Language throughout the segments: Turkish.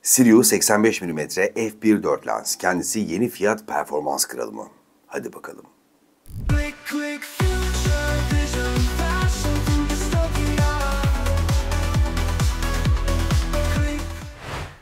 Sirius 85 mm f1.4 lens. Kendisi yeni fiyat performans kralı mı? Hadi bakalım.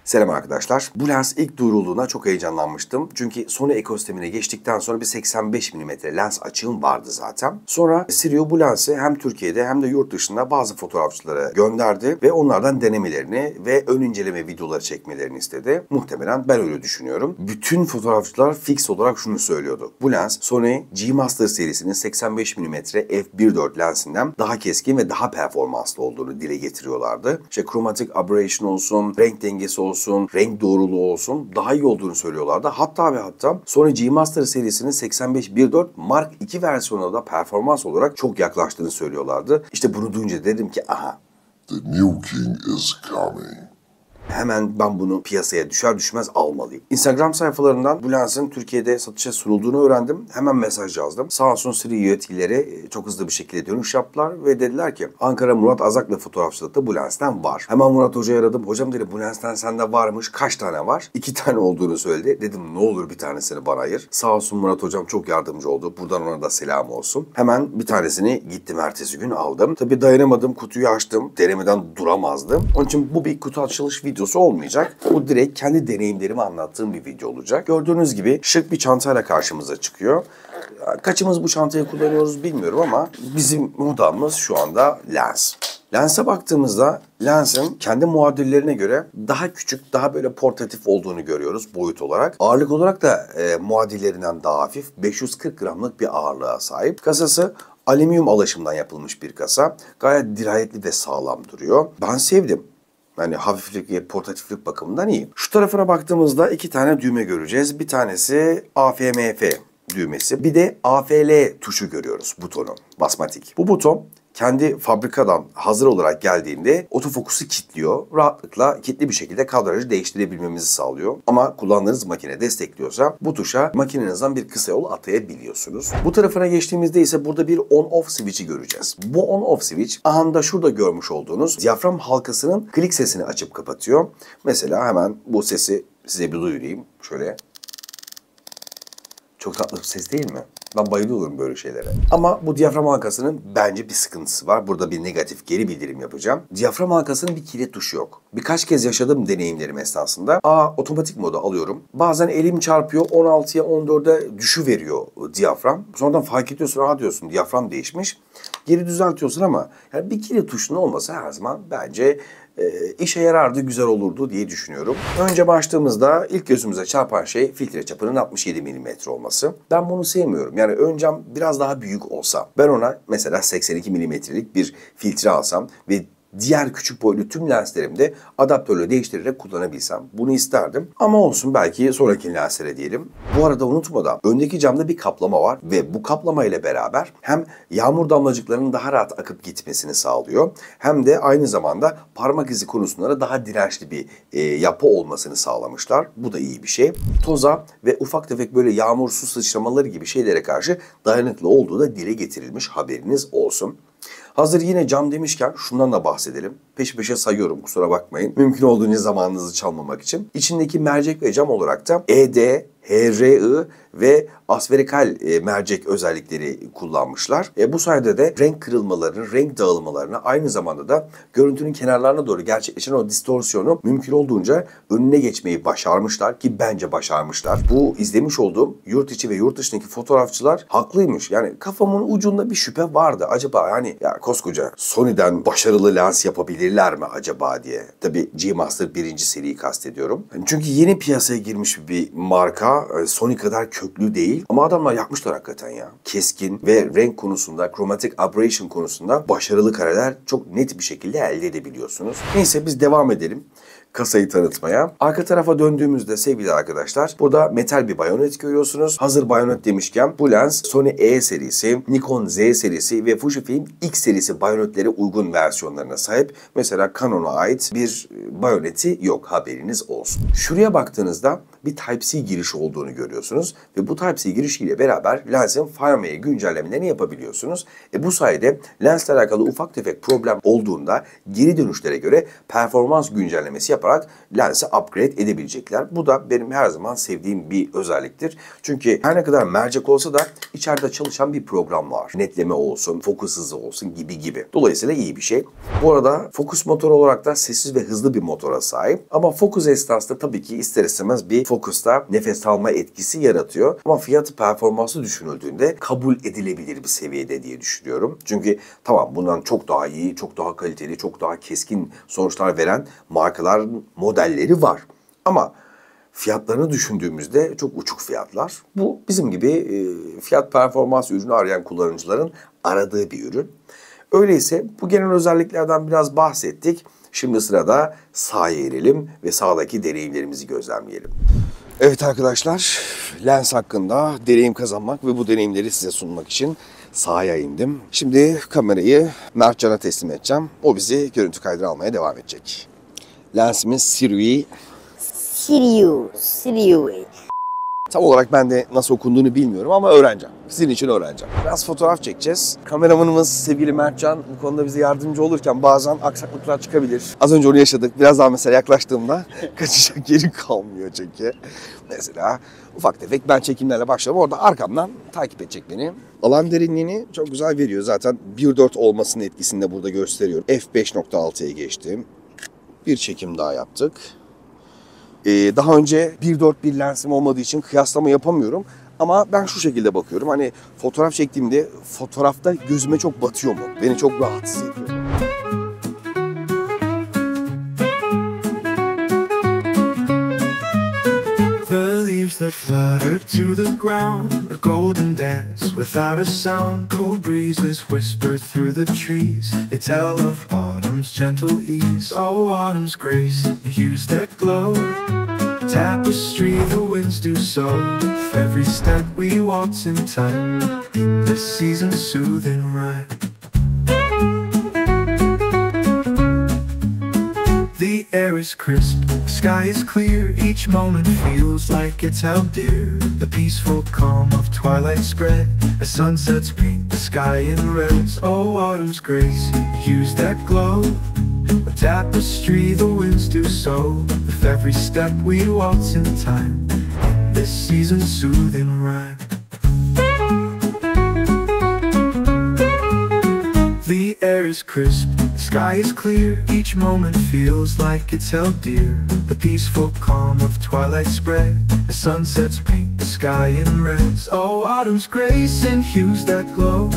Selam arkadaşlar. Bu lens ilk duyurulduğuna çok heyecanlanmıştım. Çünkü Sony ekosistemine geçtikten sonra bir 85 mm lens açığım vardı zaten. Sonra Sirius bu lensi hem Türkiye'de hem de yurt dışında bazı fotoğrafçılara gönderdi ve onlardan denemelerini ve ön inceleme videoları çekmelerini istedi. Muhtemelen ben öyle düşünüyorum. Bütün fotoğrafçılar fix olarak şunu söylüyordu. Bu lens Sony G Master serisinin 85 mm f1.4 lensinden daha keskin ve daha performanslı olduğunu dile getiriyorlardı. İşte chromatic aberration olsun, renk dengesi olsun, renk doğruluğu olsun daha iyi olduğunu söylüyorlardı. Hatta ve hatta Sony G Master serisinin 85-1.4 Mark II versiyonuna da performans olarak çok yaklaştığını söylüyorlardı. İşte bunu duyunca dedim ki aha. The new king is coming. Hemen ben bunu piyasaya düşer düşmez almalıyım. Instagram sayfalarından bu lensin Türkiye'de satışa sunulduğunu öğrendim. Hemen mesaj yazdım. Sağ olsun Sirius yetkileri çok hızlı bir şekilde dönüş yaptılar ve dediler ki Ankara Murat Azaklı fotoğrafçılıkta bu lensten var. Hemen Murat Hoca'yı aradım. Hocam dedi bu lensten sende varmış. Kaç tane var? 2 tane olduğunu söyledi. Dedim ne olur bir tanesini bana ayır. Sağ olsun Murat Hocam çok yardımcı oldu. Buradan ona da selam olsun. Hemen bir tanesini gittim ertesi gün aldım. Tabii dayanamadım. Kutuyu açtım. Denemeden duramazdım. Onun için bu bir kutu açılış videosu olmayacak. Bu direkt kendi deneyimlerimi anlattığım bir video olacak. Gördüğünüz gibi şık bir çantayla karşımıza çıkıyor. Kaçımız bu çantayı kullanıyoruz bilmiyorum ama bizim modamız şu anda lens. Lense baktığımızda lensin kendi muadillerine göre daha küçük, daha böyle portatif olduğunu görüyoruz boyut olarak. Ağırlık olarak da muadillerinden daha hafif, 540 gramlık bir ağırlığa sahip. Kasası alüminyum alaşımdan yapılmış bir kasa. Gayet dirayetli ve sağlam duruyor. Ben sevdim. Yani hafiflik ve portatiflik bakımından iyi. Şu tarafına baktığımızda 2 tane düğme göreceğiz. Bir tanesi AFMF düğmesi. Bir de AFL tuşu görüyoruz butonu. Basmatik. Bu buton kendi fabrikadan hazır olarak geldiğinde otofokusu kilitliyor. Rahatlıkla kilitli bir şekilde kadrajı değiştirebilmemizi sağlıyor. Ama kullandığınız makine destekliyorsa bu tuşa makinenizden bir kısa yol atayabiliyorsunuz. Bu tarafına geçtiğimizde ise burada bir on-off switch'i göreceğiz. Bu on-off switch anında şurada görmüş olduğunuz diyafram halkasının klik sesini açıp kapatıyor. Mesela hemen bu sesi size bir duyurayım. Şöyle. Çok tatlı bir ses değil mi? Ben bayılıyorum böyle şeylere. Ama bu diyafram halkasının bence bir sıkıntısı var. Burada bir negatif geri bildirim yapacağım. Diyafram halkasının bir kilit tuşu yok. Birkaç kez yaşadığım deneyimlerim esnasında otomatik moda alıyorum. Bazen elim çarpıyor 16'ya 14'e düşüveriyor diyafram. Sonradan fark ediyorsun diyorsun diyafram değişmiş. Geri düzeltiyorsun ama yani bir kilit tuşunun olması her zaman bence işe yarardı, güzel olurdu diye düşünüyorum. Önce başladığımızda ilk gözümüze çarpan şey filtre çapının 67 mm olması. Ben bunu sevmiyorum. Yani ön cam biraz daha büyük olsa, ben ona mesela 82 mm'lik bir filtre alsam ve diğer küçük boyutlu tüm lenslerimde adaptörle değiştirerek kullanabilsem. Bunu isterdim. Ama olsun belki sonraki lenslere diyelim. Bu arada unutmadan öndeki camda bir kaplama var ve bu kaplama ile beraber hem yağmur damlacıklarının daha rahat akıp gitmesini sağlıyor hem de aynı zamanda parmak izi konusunda daha dirençli bir yapı olmasını sağlamışlar. Bu da iyi bir şey. Toza ve ufak tefek böyle yağmur su sıçramaları gibi şeylere karşı dayanıklı olduğu da dile getirilmiş, haberiniz olsun. Hazır yine cam demişken şundan da bahsedelim. Peş peşe sayıyorum kusura bakmayın. Mümkün olduğunca zamanınızı çalmamak için. İçindeki mercek ve cam olarak da ED, HRI ve asferikal mercek özellikleri kullanmışlar. Bu sayede de renk kırılmalarını, renk dağılmalarını aynı zamanda da görüntünün kenarlarına doğru gerçekleşen o distorsiyonu mümkün olduğunca önüne geçmeyi başarmışlar ki bence başarmışlar. Bu izlemiş olduğum yurt içi ve yurt dışındaki fotoğrafçılar haklıymış. Yani kafamın ucunda bir şüphe vardı. Acaba yani ya koskoca Sony'den başarılı lens yapabilirler mi acaba diye. Tabii G Master 1. seriyi kastediyorum. Çünkü yeni piyasaya girmiş bir marka. Sony kadar köklü değil ama adamlar yapmışlar hakikaten ya. Keskin ve renk konusunda, chromatic aberration konusunda başarılı kareler çok net bir şekilde elde edebiliyorsunuz. Neyse biz devam edelim kasayı tanıtmaya. Arka tarafa döndüğümüzde sevgili arkadaşlar burada metal bir bayonet görüyorsunuz. Hazır bayonet demişken bu lens Sony E serisi, Nikon Z serisi ve Fujifilm X serisi bayonetlere uygun versiyonlarına sahip. Mesela Canon'a ait bir bayoneti yok, haberiniz olsun. Şuraya baktığınızda bir Type-C girişi olduğunu görüyorsunuz ve bu Type-C girişiyle beraber lensin firmware güncellemelerini yapabiliyorsunuz. Bu sayede lensle alakalı ufak tefek problem olduğunda geri dönüşlere göre performans güncellemesi yaparak lensi upgrade edebilecekler. Bu da benim her zaman sevdiğim bir özelliktir. Çünkü her ne kadar mercek olsa da içeride çalışan bir program var. Netleme olsun, fokus hızı olsun gibi. Dolayısıyla iyi bir şey. Bu arada fokus motoru olarak da sessiz ve hızlı bir motora sahip. Ama fokus esnasında tabii ki ister istemez bir fokusta nefes alma etkisi yaratıyor. Ama fiyatı performansı düşünüldüğünde kabul edilebilir bir seviyede diye düşünüyorum. Çünkü tamam bundan çok daha iyi, çok daha kaliteli, çok daha keskin sonuçlar veren markalar, modelleri var. Ama fiyatlarını düşündüğümüzde çok uçuk fiyatlar. Bu bizim gibi fiyat performans ürünü arayan kullanıcıların aradığı bir ürün. Öyleyse bu genel özelliklerden biraz bahsettik. Şimdi sırada sahaya inelim ve sahadaki deneyimlerimizi gözlemleyelim. Evet arkadaşlar, lens hakkında deneyim kazanmak ve bu deneyimleri size sunmak için sahaya indim. Şimdi kamerayı Mertcan'a teslim edeceğim. O bizi görüntü kaydı almaya devam edecek. Lensimiz Sirui. Sirui. Tam olarak ben de nasıl okunduğunu bilmiyorum ama öğreneceğim. Sizin için öğreneceğim. Biraz fotoğraf çekeceğiz. Kameramanımız sevgili Mertcan bu konuda bize yardımcı olurken bazen aksaklıklar çıkabilir. Az önce onu yaşadık. Biraz daha mesela yaklaştığımda kaçacak yerim kalmıyor çünkü. Mesela ufak tefek ben çekimlerle başladım. Orada arkamdan takip edecek beni. Alan derinliğini çok güzel veriyor. Zaten 1.4 olmasının etkisini de burada gösteriyor. F5.6'ya geçtim. Bir çekim daha yaptık. Daha önce 1.4 bir lensim olmadığı için kıyaslama yapamıyorum. Ama ben şu şekilde bakıyorum. Hani fotoğraf çektiğimde fotoğrafta gözüme çok batıyor mu? Beni çok rahatsız ediyor. The leaves that flutter to the ground, a golden dance without a sound. Cool breezes whisper through the trees, they tell of autumn's gentle ease. Oh, autumn's grace, hues that glow. Tapestry, the winds do so. With every step we waltz in time, this season's soothing rhyme. The air is crisp, the sky is clear. Each moment feels like it's held dear. The peaceful calm of twilight spread as sunsets paint the sky in reds. Oh, autumn's grace, hues that glow. A tapestry, the winds do so. With every step we waltz in time, this season's soothing rhyme. The air is crisp, the sky is clear. Each moment feels like it's held dear. The peaceful calm of twilight spread as sunsets paint the sky in reds. Oh, autumn's grace and hues that glow.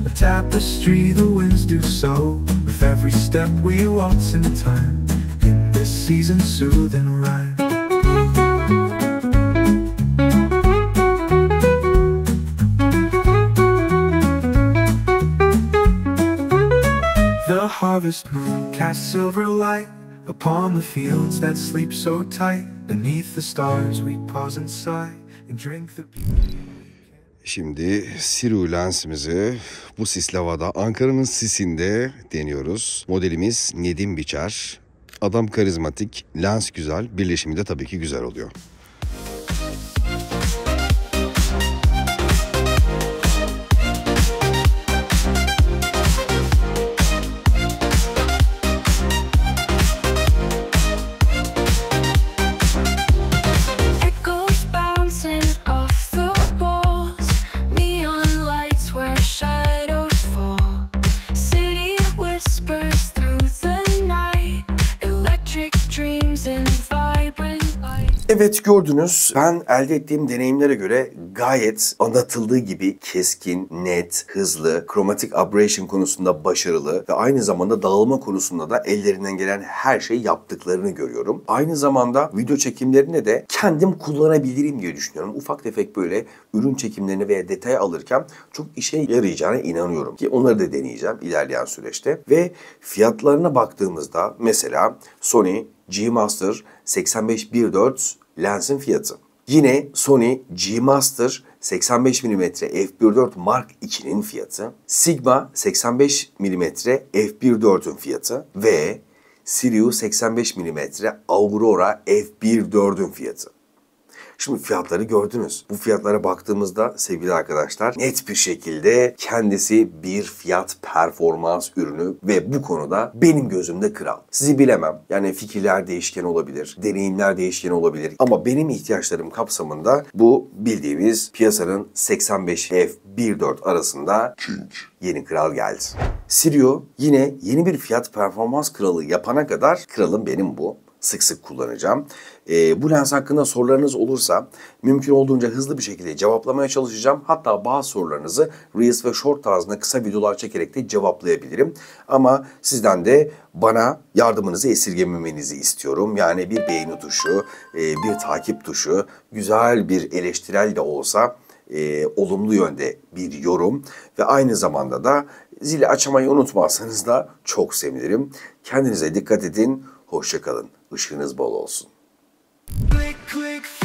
A tapestry, the winds do so. With every step we waltz in time, in this season's soothing rhyme. The harvest moon casts silver light upon the fields that sleep so tight. Beneath the stars we pause and sigh and drink the beauty. Şimdi Sirui lensimizi bu sisli havada Ankara'nın sisinde deniyoruz. Modelimiz Nedim Biçer. Adam karizmatik, lens güzel, birleşimi de tabii ki güzel oluyor. Evet gördünüz, ben elde ettiğim deneyimlere göre gayet anlatıldığı gibi keskin, net, hızlı, kromatik aberration konusunda başarılı ve aynı zamanda dağılma konusunda da ellerinden gelen her şeyi yaptıklarını görüyorum. Aynı zamanda video çekimlerine de kendim kullanabilirim diye düşünüyorum. Ufak tefek böyle ürün çekimlerini veya detay alırken çok işe yarayacağına inanıyorum ki onları da deneyeceğim ilerleyen süreçte. Ve fiyatlarına baktığımızda mesela Sony G Master 85-1.4 lensin fiyatı. Yine Sony G Master 85 mm f1.4 Mark II'nin fiyatı. Sigma 85 mm f1.4'ün fiyatı ve Sirius 85 mm Aurora f1.4'ün fiyatı. Şimdi fiyatları gördünüz. Bu fiyatlara baktığımızda sevgili arkadaşlar net bir şekilde kendisi bir fiyat performans ürünü ve bu konuda benim gözümde kral. Sizi bilemem. Yani fikirler değişken olabilir, deneyimler değişken olabilir ama benim ihtiyaçlarım kapsamında bu bildiğimiz piyasanın 85F14 arasında yeni kral geldi. Sirio yine yeni bir fiyat performans kralı yapana kadar kralım benim bu. Sık sık kullanacağım. Bu lens hakkında sorularınız olursa mümkün olduğunca hızlı bir şekilde cevaplamaya çalışacağım. Hatta bazı sorularınızı Reels ve Short tarzında kısa videolar çekerek de cevaplayabilirim. Ama sizden de bana yardımınızı esirgememenizi istiyorum. Yani bir beğeni tuşu, bir takip tuşu, güzel bir eleştirel de olsa olumlu yönde bir yorum ve aynı zamanda da zili açmayı unutmazsanız da çok sevinirim. Kendinize dikkat edin, hoşça kalın. Işığınız bol olsun. Click, click.